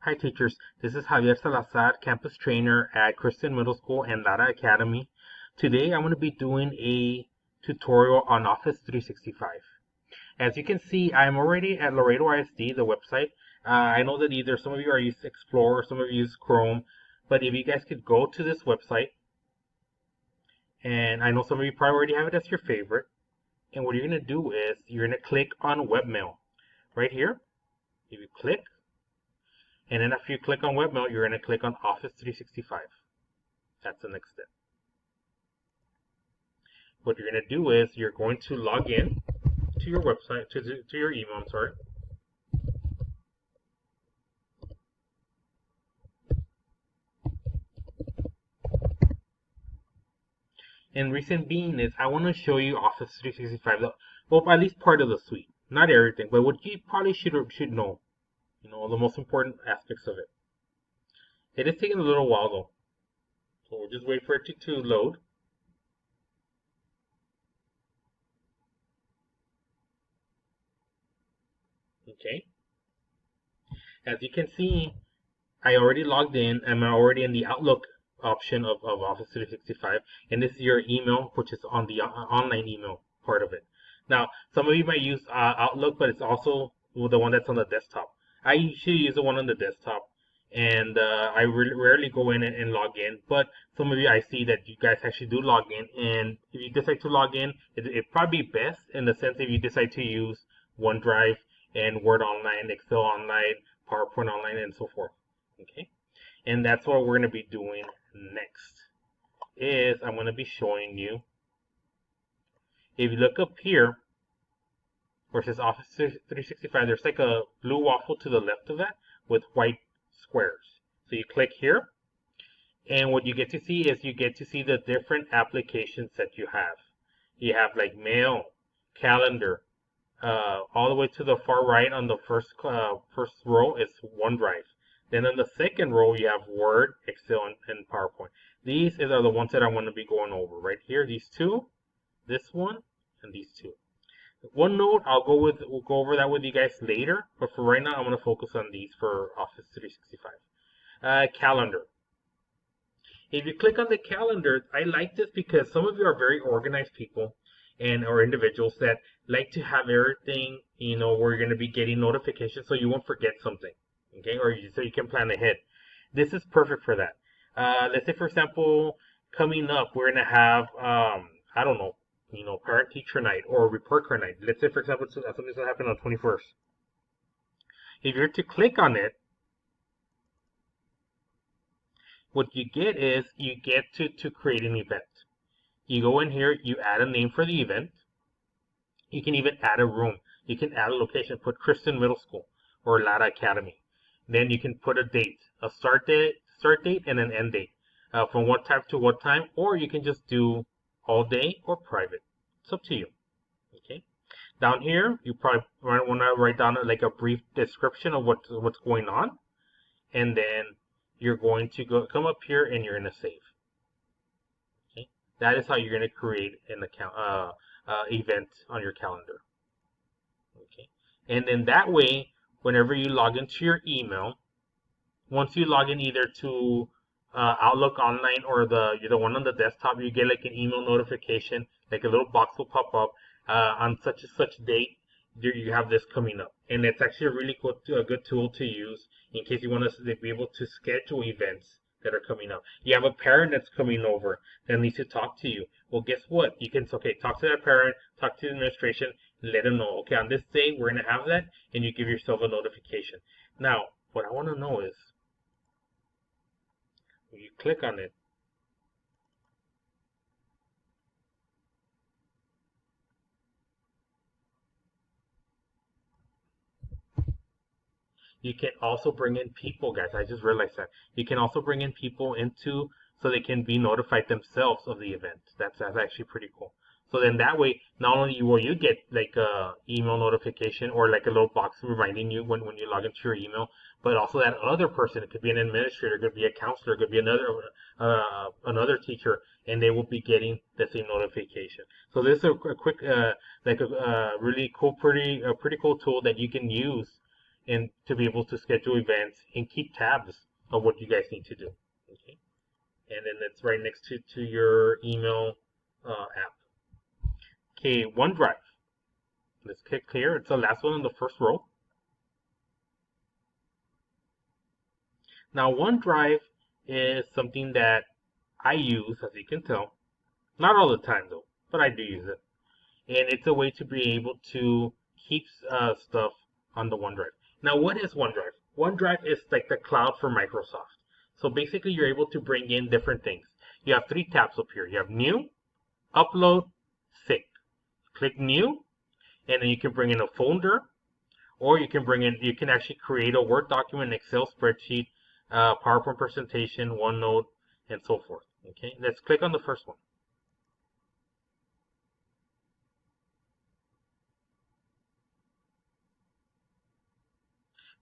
Hi teachers, this is Javier Salazar, campus trainer at Christian Middle School and Lara Academy. Today I'm going to be doing a tutorial on Office 365. As you can see, I'm already at Laredo ISD, the website. I know that either some of you are using Explorer, some of you use Chrome, but if you guys could go to this website, and I know some of you probably already have it as your favorite, and what you're going to do is you're going to click on Webmail. Right here, if you click, and then after you click on Webmail, you're going to click on Office 365. That's the next step. What you're going to do is you're going to log in to your website, to your email, I'm sorry. And reason being is I want to show you Office 365, well, at least part of the suite. Not everything, but what you probably should know. The most important aspects of it. It is taking a little while though. So we'll just wait for it to load. Okay. As you can see, I already logged in. I'm already in the Outlook option of Office 365, and this is your email, which is on the online email part of it. Now, some of you might use Outlook, but it's also the one that's on the desktop. I usually use the one on the desktop, and I rarely go in and log in, but some of you, I see that you guys actually do log in, and if you decide to log in, it'd probably be best in the sense if you decide to use OneDrive and Word Online, Excel Online, PowerPoint Online, and so forth. Okay, and that's what we're going to be doing next. Is I'm going to be showing you, if you look up here where it says Office 365, there's like a blue waffle to the left of that with white squares. So you click here, and what you get to see is you get to see the different applications that you have. You have like Mail, Calendar, all the way to the far right on the first row is OneDrive. Then on the second row, you have Word, Excel, and PowerPoint. These are the ones that I'm going to be going over right here. These two, this one, and these two. OneNote, we'll go over that with you guys later. But for right now, I'm going to focus on these for Office 365. Calendar. If you click on the calendar, I like this because some of you are very organized people or individuals that like to have everything, where you're going to be getting notifications so you won't forget something. Okay, so you can plan ahead. This is perfect for that. Let's say, for example, coming up, we're gonna have, I don't know, parent-teacher night or report card night. Let's say, for example, something's gonna happen on the 21st. If you're to click on it, what you get is you get to create an event. You go in here, you add a name for the event. You can even add a room. You can add a location, put Christian Middle School or Lara Academy. Then you can put a date, a start date, and an end date, from what time to what time, or you can just do all day or private. It's up to you. Okay. Down here, you probably want to write down like a brief description of what's going on, and then you're going to come up here and you're going to save. Okay. That is how you're going to create an account event on your calendar. Okay. And then that way, whenever you log into your email, once you log in either to Outlook Online or the one on the desktop, you get like an email notification, like a little box will pop up on such and such date. You have this coming up, and it's actually a really good tool to use in case you want to be able to schedule events that are coming up. You have a parent that's coming over that needs to talk to you. Well, guess what? You can talk to that parent, talk to the administration, let them know, okay, on this day we're going to have that, and you give yourself a notification. Now, what I want to know is, when you click on it, you can also bring in people, guys. I just realized that. You can also bring in people so they can be notified themselves of the event. That's actually pretty cool. So then that way, not only will you get like a email notification or like a little box reminding you when you log into your email, but also that other person, it could be an administrator, it could be a counselor, it could be another teacher, and they will be getting the same notification. So this is a quick, really cool, pretty cool tool that you can use and to be able to schedule events and keep tabs of what you guys need to do. Okay, and then it's right next to your email app. Okay, OneDrive. Let's click here. It's the last one in the first row. Now, OneDrive is something that I use, as you can tell. Not all the time, though, but I do use it. And it's a way to be able to keep stuff on the OneDrive. Now, what is OneDrive? OneDrive is like the cloud for Microsoft. So basically, you're able to bring in different things. You have 3 tabs up here. You have New, Upload, Sync. Click New, and then you can bring in a folder, or you can actually create a Word document, Excel spreadsheet, PowerPoint presentation, OneNote, and so forth. Okay, let's click on the first one.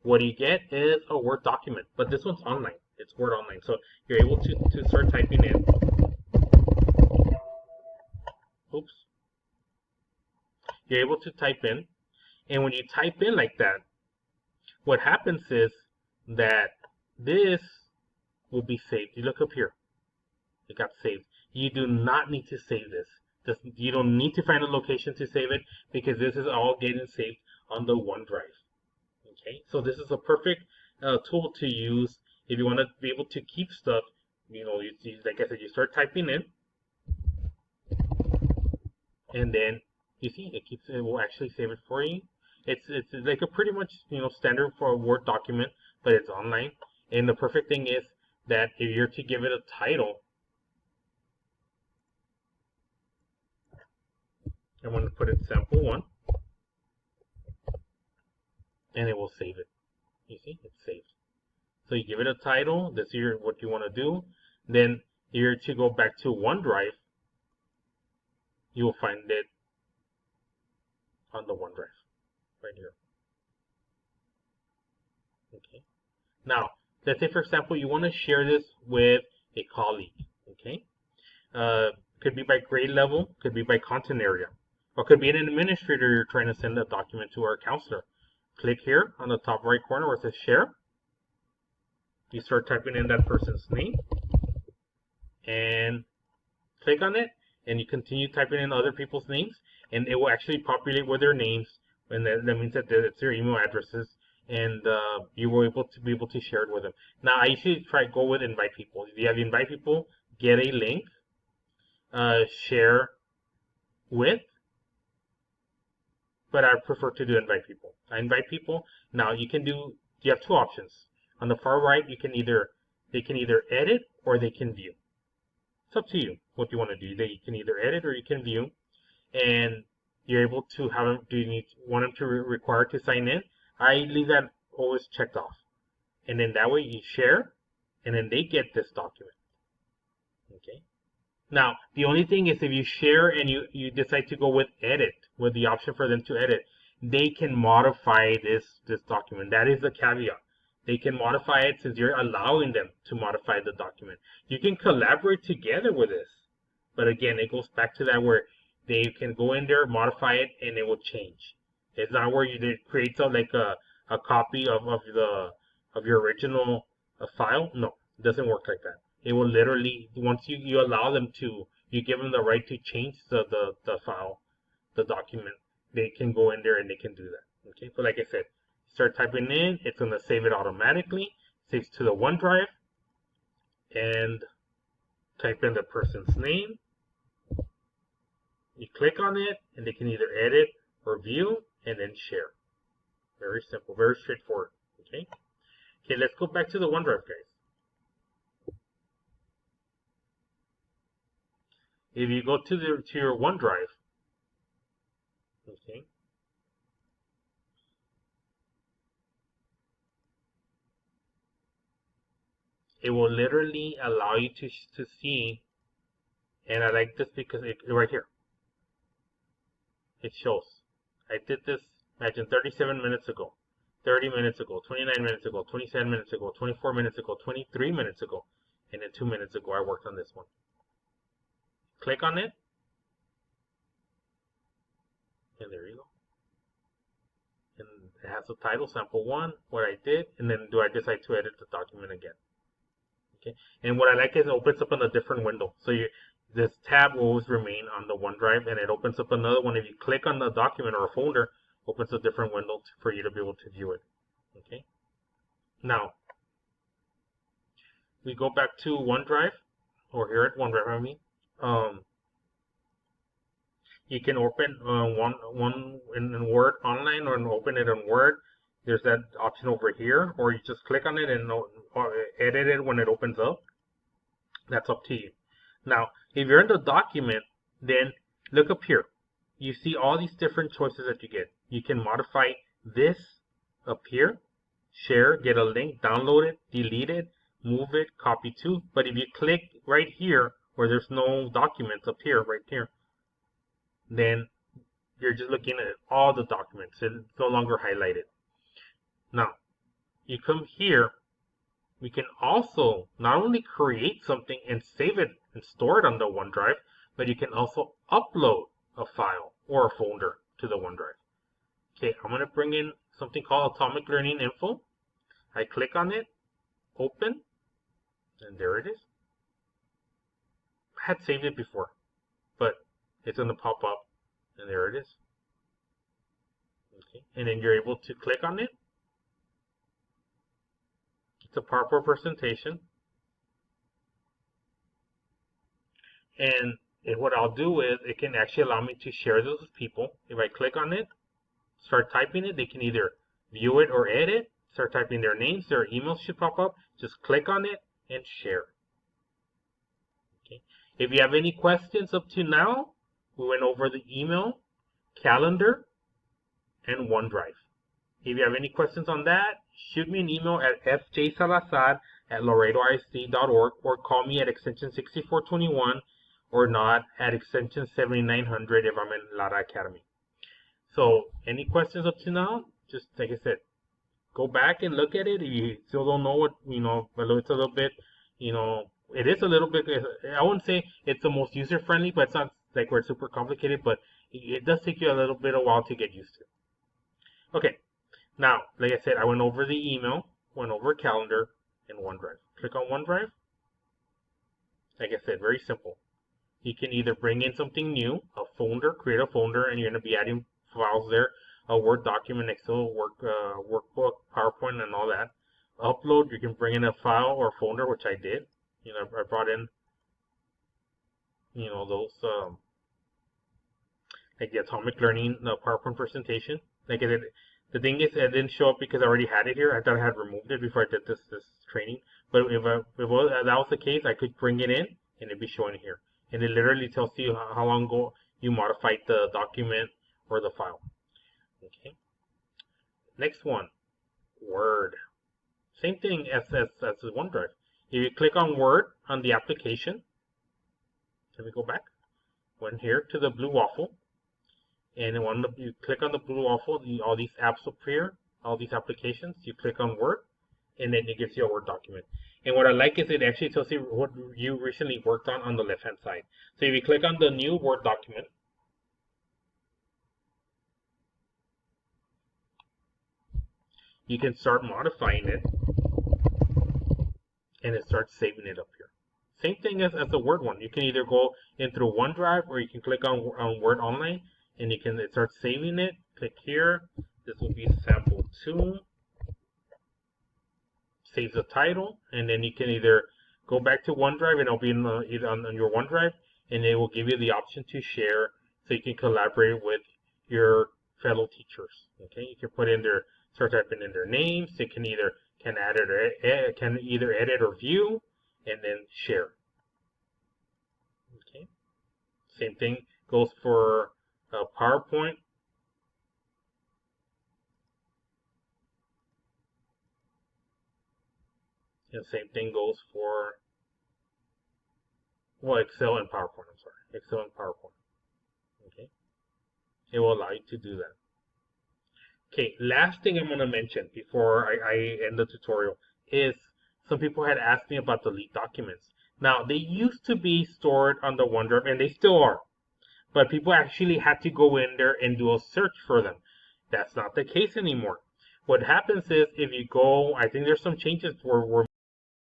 What you get is a Word document, but this one's online. It's Word Online, so you're able to start typing in. Oops. You're able to type in, and when you type in like that, what happens is that this will be saved. You look up here. It got saved. You do not need to save this. You don't need to find a location to save it because this is all getting saved on the OneDrive. Okay, so this is a perfect tool to use if you want to be able to keep stuff. You know, like I said, you start typing in, and then you see it will actually save it for you. It's like a pretty much standard for a Word document, but it's online. And the perfect thing is that if you're to give it a title, I'm going to put it sample 1, and it will save it. You see, it's saved. So you give it a title. This is what you want to do. Then you're to go back to OneDrive. You will find it on the OneDrive right here. Okay. Now, let's say for example you want to share this with a colleague. Okay. Could be by grade level, could be by content area, or could be an administrator you're trying to send a document to, or a counselor. Click here on the top right corner where it says share. You start typing in that person's name and click on it, and you continue typing in other people's names, and it will actually populate with their names, and that means that it's their email addresses, and you will be able to share it with them. Now, I usually go with invite people. If you have invite people, get a link, share with, but I prefer to do invite people. I invite people. Now you have 2 options. On the far right, they can either edit or they can view. It's up to you what you want to do. You can either edit or you can view, and you're able to have them. Do you want them to require to sign in? I leave that always checked off, and then that way you share, and then they get this document. Okay. Now the only thing is if you share and you decide to go with edit, with the option for them to edit, they can modify this document. That is the caveat. They can modify it since you're allowing them to modify the document. You can collaborate together with this, but again, it goes back to that where they can go in there, modify it, and it will change. It's not where you create like a copy of your original file. No, it doesn't work like that. It will literally, once you allow them to, you give them the right to change the file, the document, they can go in there and they can do that. Okay, so like I said, start typing in, it's going to save it automatically, saves to the OneDrive, and type in the person's name. You click on it, and they can either edit or view, and then share. Very simple, very straightforward. Okay, let's go back to the OneDrive, guys. If you go to your OneDrive, okay, it will literally allow you to see, and I like this because right here, it shows. I did this, imagine 37 minutes ago, 30 minutes ago, 29 minutes ago, 27 minutes ago, 24 minutes ago, 23 minutes ago, and then 2 minutes ago I worked on this one. Click on it, and there you go. And It has the title, sample 1, what I did, and then do I decide to edit the document again. Okay, and what I like is it opens up in a different window. So this tab will always remain on the OneDrive, and it opens up another one. If you click on the document or a folder, opens a different window for you to be able to view it. Okay, now we go back to OneDrive, or here at OneDrive, I mean. You can open one in Word online or open it in Word. There's that option over here, or you just click on it and edit it when it opens up. That's up to you. Now, if you're in the document, then look up here. You see all these different choices that you get. You can modify this up here, share, get a link, download it, delete it, move it, copy to. But if you click right here, where there's no documents up here, right here, then you're just looking at all the documents. It's no longer highlighted. Now, you come here, we can also not only create something and save it and store it on the OneDrive, but you can also upload a file or a folder to the OneDrive. Okay, I'm going to bring in something called Atomic Learning Info. I click on it, open, and there it is. I had saved it before, but it's going to pop up, and there it is. Okay, and then you're able to click on it. It's a PowerPoint presentation. And what I'll do is it can actually allow me to share those with people. If I click on it, start typing it, they can either view it or edit. Start typing their names, their emails should pop up. Just click on it and share. Okay. If you have any questions up to now, we went over the email, calendar, and OneDrive. If you have any questions on that, shoot me an email at fjsalazar@laredoisd.org or call me at extension 6421 or not at extension 7900 if I'm in Lara Academy. So any questions up to now, just like I said, go back and look at it. If you still don't know what, it's a little bit, it is a little bit, I wouldn't say it's the most user-friendly, but it's not like where it's super complicated, but it does take you a little bit of a while to get used to. Okay. Now, like I said, I went over the email, went over calendar, and OneDrive. Click on OneDrive. Like I said, very simple. You can either bring in something new, a folder, create a folder, and you're going to be adding files there, a Word document, Excel, workbook, PowerPoint, and all that. Upload, you can bring in a file or folder, which I did. I brought in, those, like the Atomic Learning PowerPoint presentation. Like I did. The thing is, it didn't show up because I already had it here. I thought I had removed it before I did this training. But if that was the case, I could bring it in and it'd be showing here. And it literally tells you how long ago you modified the document or the file. Okay. Next one, Word. Same thing as OneDrive. If you click on Word on the application, let me go back. Went here to the blue waffle. And when you click on the blue waffle, all these apps appear, all these applications. You click on Word, and then it gives you a Word document. And what I like is it actually tells you what you recently worked on the left-hand side. So if you click on the new Word document, you can start modifying it, and it starts saving it up here. Same thing as the Word one. You can either go in through OneDrive, or you can click on Word Online, and it starts saving it. Click here. This will be sample 2. Save the title, and then you can either go back to OneDrive, and it'll be either on your OneDrive, and it will give you the option to share, so you can collaborate with your fellow teachers. Okay, you can put in start typing in their names. They can either edit or view, and then share. Okay, same thing goes for PowerPoint. And same thing goes for, Excel and PowerPoint. I'm sorry, Excel and PowerPoint. Okay, it will allow you to do that. Okay, last thing I'm going to mention before I end the tutorial is some people had asked me about the lead documents. Now, they used to be stored on the OneDrive, and they still are. But people actually had to go in there and do a search for them. That's not the case anymore. what happens is if you go, I think there's some changes were